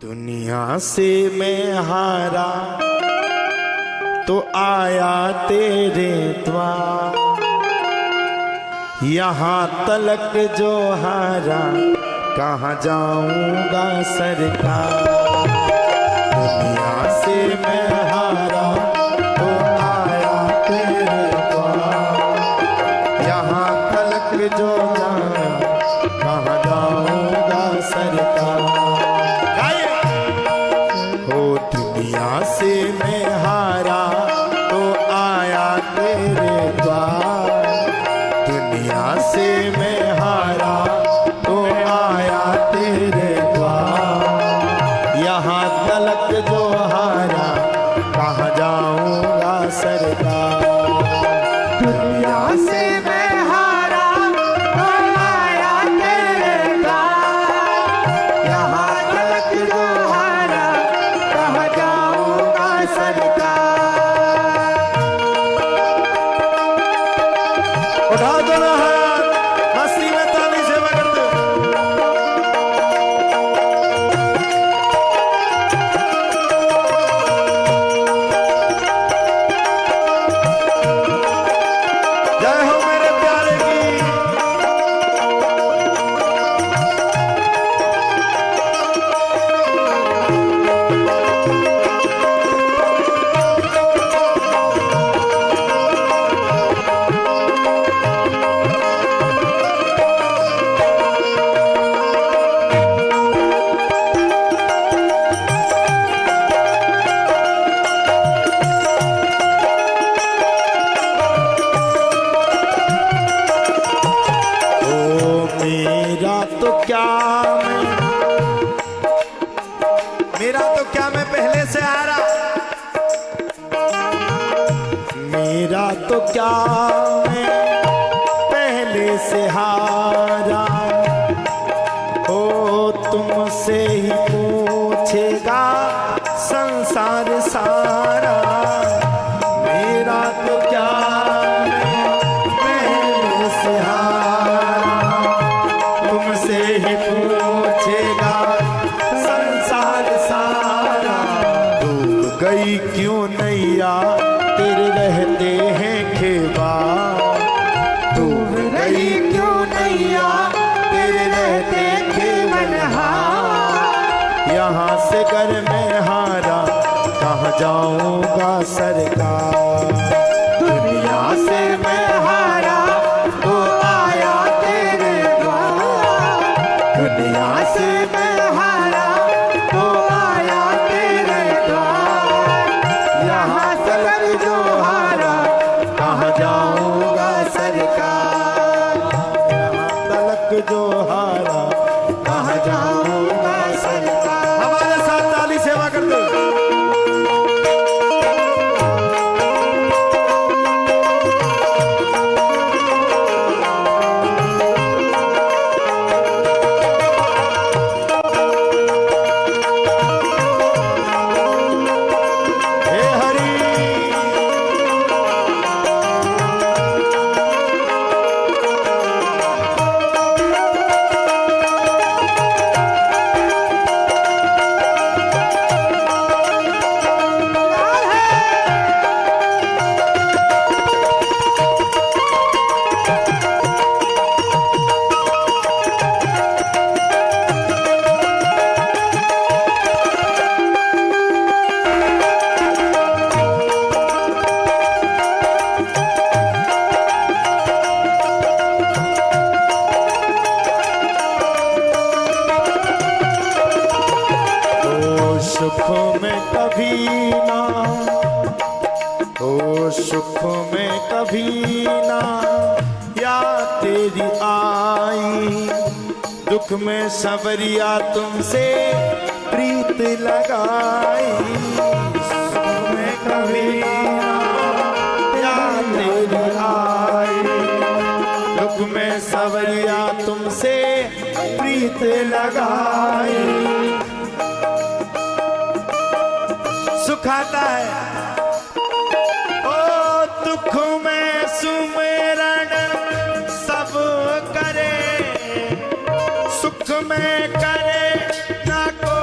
दुनिया से मैं हारा तो आया तेरे द्वार, यहाँ तलक जो हारा कहाँ जाऊंगा सरकार। दुनिया से मैं हारा तो आया तेरे द्वार, यहाँ तलक जो हारा कहाँ जाऊंगा सरकार। दुनिया से मैं हारा तो आया तेरे द्वार, दुनिया से मैं हारा तो आया तेरे द्वार, यहाँ तलक जो हारा कहाँ जाऊंगा सरकार। दुनिया से मैं हारा तो आया तेरे द्वार, यहाँ तलक जो हारा कहाँ जाऊंगा सरकार। उठा दो ना हाथ, मस्ती में ताली सेवा करते हो। जय हो मेरे प्यारे की। मेरा तो क्या मैं पहले से हारा, मेरा तो क्या मैं पहले से हारा, ओ तुमसे ही पूछेगा संसार सारा। मेरा तो क्या मैं पहले से हारा, तुमसे ही पूछेगा संसार सारा। डूब गई क्यों नैया तेरे रहते हैं खेबा, डूब गई क्यों नैया तेरे रहते खेवनहा। यहाँ से कर मैं हारा कहाँ जाऊंगा सरकार। दुनिया से मैं हारा तो आया तेरे द्वार, दुनिया से मैं हारा तो आया तेरे द्वार, यहाँ तलक जो हारा कहाँ जाऊंगा सरकार। यहाँ तलक जो हारा कहाँ जाऊंगा सरकार। हमारे साथ ताली सेवा कर दो। सुख में कभी ना हो, सुख में कभी ना या तेरी आई, दुख में सबरिया तुमसे प्रीत लगाई। सुख में कभी ना या तेरी आई, दुख में सबरिया तुमसे प्रीत लगाई। सुख आता है ओ दुख में सुमिरन सब करे, सुख में करे ना को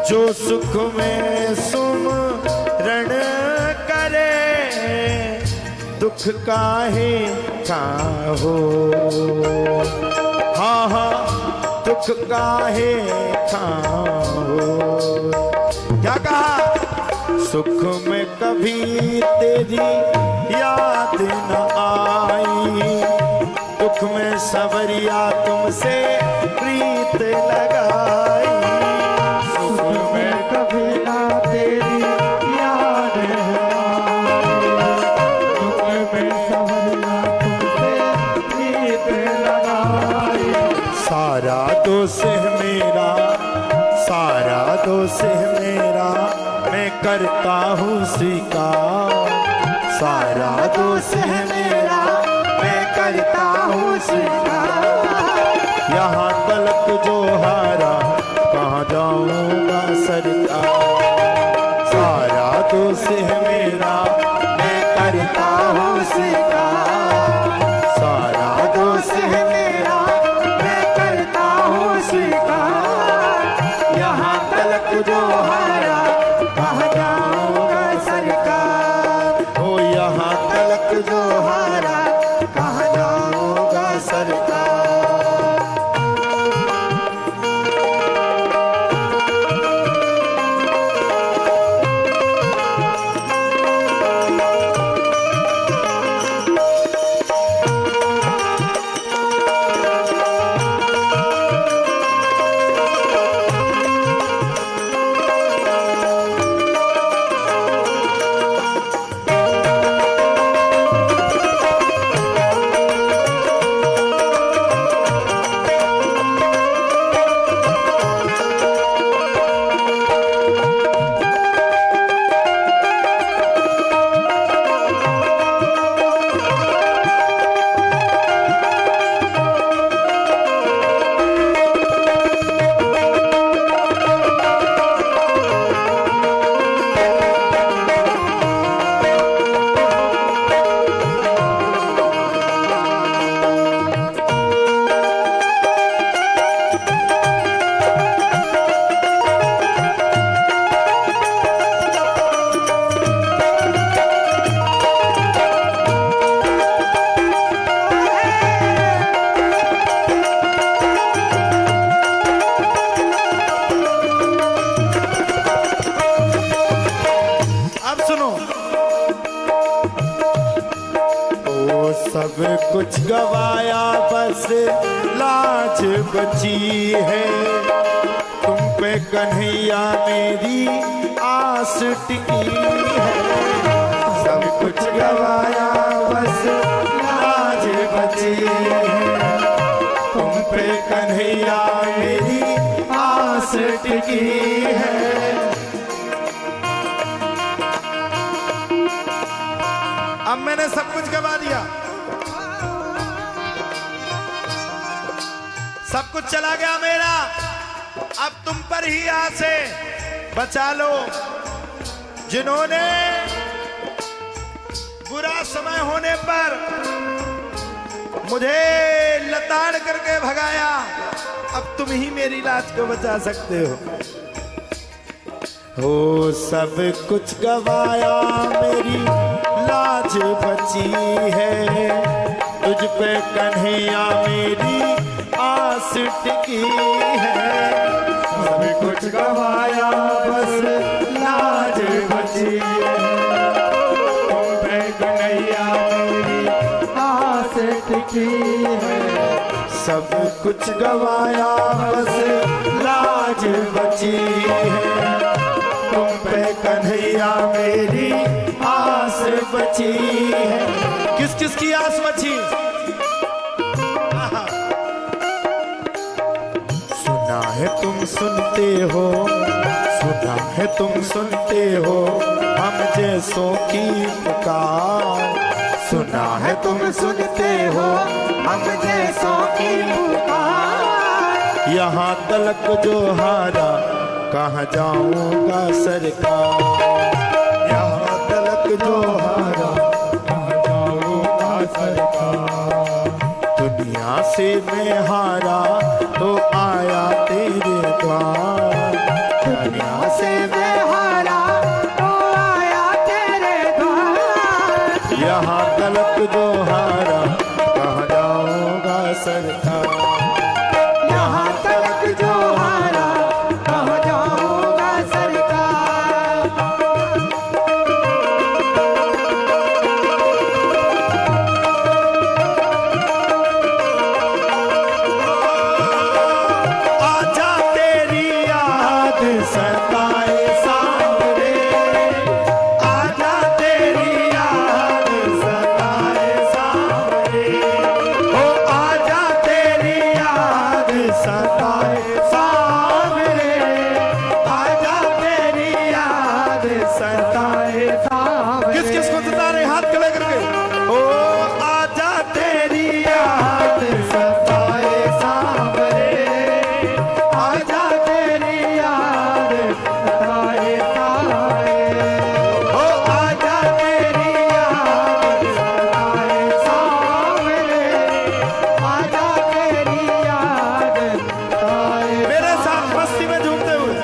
जो सुख में सुमरण करे, दुख काहे खाहो। हाँ हाँ दुख काहे खाओ। क्या कहा? सुख में कभी तेरी याद न आई, दुख में सवरिया तुमसे प्रीत लगाई। सुख में कभी ना तेरी याद आई, दुख में सवरिया तुमसे प्रीत लगाई। सारा दोष है मेरा, सारा दोष है मेरा, मैं करता हूँ स्वीकार। सारा दोष है मेरा, मैं करता हूँ स्वीकार। यहाँ तलक जो हारा, कहाँ जाऊँगा सरकार। सारा दोष है मेरा, मैं करता हूँ स्वीकार। सारा दोष है मेरा, मैं करता हूँ स्वीकार। यहाँ तलक जो हारा, कहाँ जाऊँगा सरकार। ओ यहाँ तलक जो हारा, कहाँ जाऊँगा सरकार। सब कुछ गवाया बस लाज बची है, तुम पे कन्हैया मेरी आस टिकी है। सब कुछ गवाया बस लाज बची है, तुम पे कन्हैया मेरी आस टिकी है। अब मैंने सब कुछ गवा दिया, सब कुछ चला गया मेरा, अब तुम पर ही आस है, बचा लो। जिन्होंने बुरा समय होने पर मुझे लताड़ करके भगाया, अब तुम ही मेरी लाज को बचा सकते हो। सब कुछ गवाया मेरी लाज बची है, तुझ पे कन्हैया मेरी आस टिकी है। सब कुछ गवाया बस लाज बची है, तुम पे कन्हैया मेरी आस टिकी है। सब कुछ गवाया बस लाज बची है, तुम पे कन्हैया मेरी आस बची है। किस किस की आस बची? सुना है तुम सुनते हो, सुना है तुम सुनते हो हम जैसों की पुकार। सुना है तुम सुनते हो हम जैसों की पुकार। यहाँ तलक जो हारा, कहाँ जाऊंगा सरकार। यहाँ तलक जो हारा, कहाँ जाऊंगा सरकार। दुनिया से मैं हारा तो आया तेरे द्वार। दुनिया आजा तेरी याद सताए सांवरे, आजा तेरी याद सताए सांवरे, ओ आजा तेरी याद सताए सांवरे, आजा तेरी याद सताए सांवरे। किस किस को सता रहे हाथ खड़े करके, ओ आजा तेरी याद सताए सांवरे, आजा तेरी याद सताए सांवरे, ओ आजा तेरी याद सताए सांवरे, आजा तेरी याद सताए। मेरे साथ मस्ती में झूमते हुए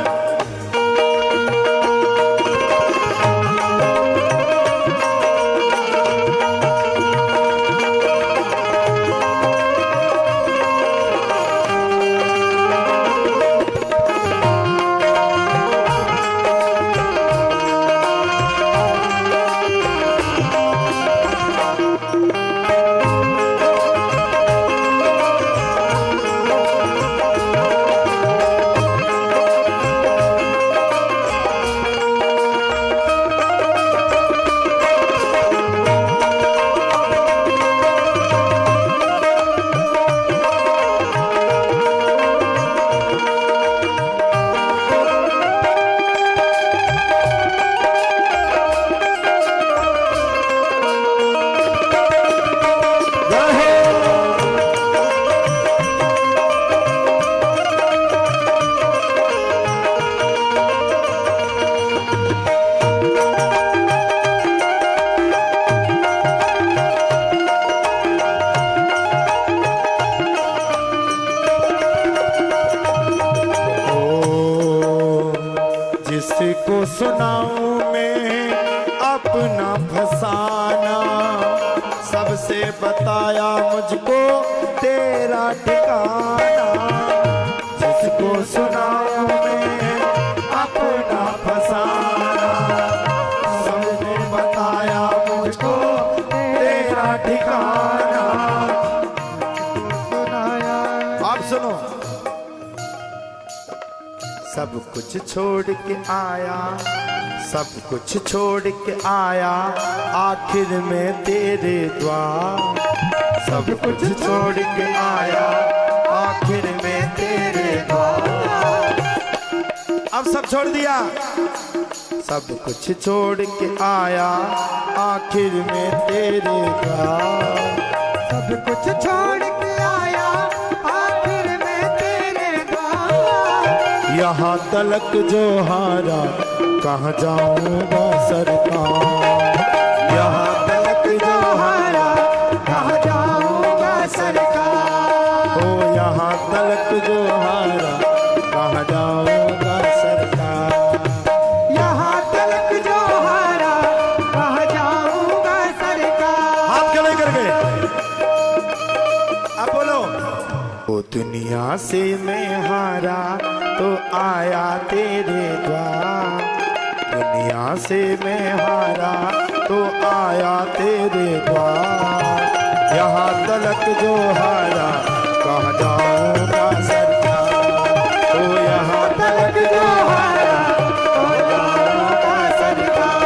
जिसको सुनाऊं मैं अपना फसाना, सबसे बताया मुझको तेरा ठिकाना। जिसको सुनाऊं मैं अपना फसाना, सबने बताया मुझको तेरा ठिकाना। आप सुनो, सब कुछ छोड़ के आया, सब कुछ छोड़ के आया, आखिर में तेरे द्वार। सब कुछ छोड़ के आया, आखिर में तेरे द्वार। अब सब छोड़ दिया, सब कुछ छोड़ के आया, आखिर में तेरे द्वार। सब कुछ छोड़ के आया, आखिर में तेरे द्वार। यहाँ तलक जो हारा, कहाँ जाऊंगा सरकार। यहाँ तलक जो हारा, कहाँ जाऊंगा सरकार। ओ यहाँ तलक जो हारा, कहाँ जाऊंगा सरकार। यहाँ तलक जो हारा, कहाँ जाऊंगा सरकार। हाथ खड़े करके आप बोलो, ओ दुनिया से मैं हारा तो आया तेरे द्वार। दुनिया से मैं हारा तो आया तेरे द्वार। यहाँ तलक जो हारा, कहाँ जाऊंगा सरकार। ओ यहाँ तलक जो हारा, कहाँ जाऊंगा सरकार।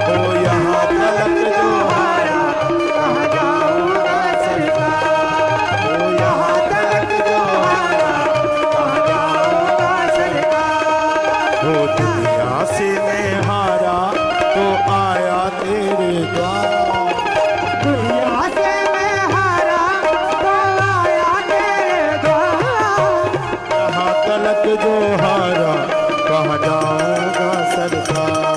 ओ यहाँ तलक जो हारा, कहाँ जाऊंगा सरकार। ओ यहाँ तलक जो हारा, कहाँ जाऊंगा सरकार। ओ दुनिया से मैं हारा तो आया तेरे द्वार। दुनिया से मैं हारा, तो आया तेरे द्वार। यहाँ तलक जो हारा, कहाँ जाऊंगा सरकार।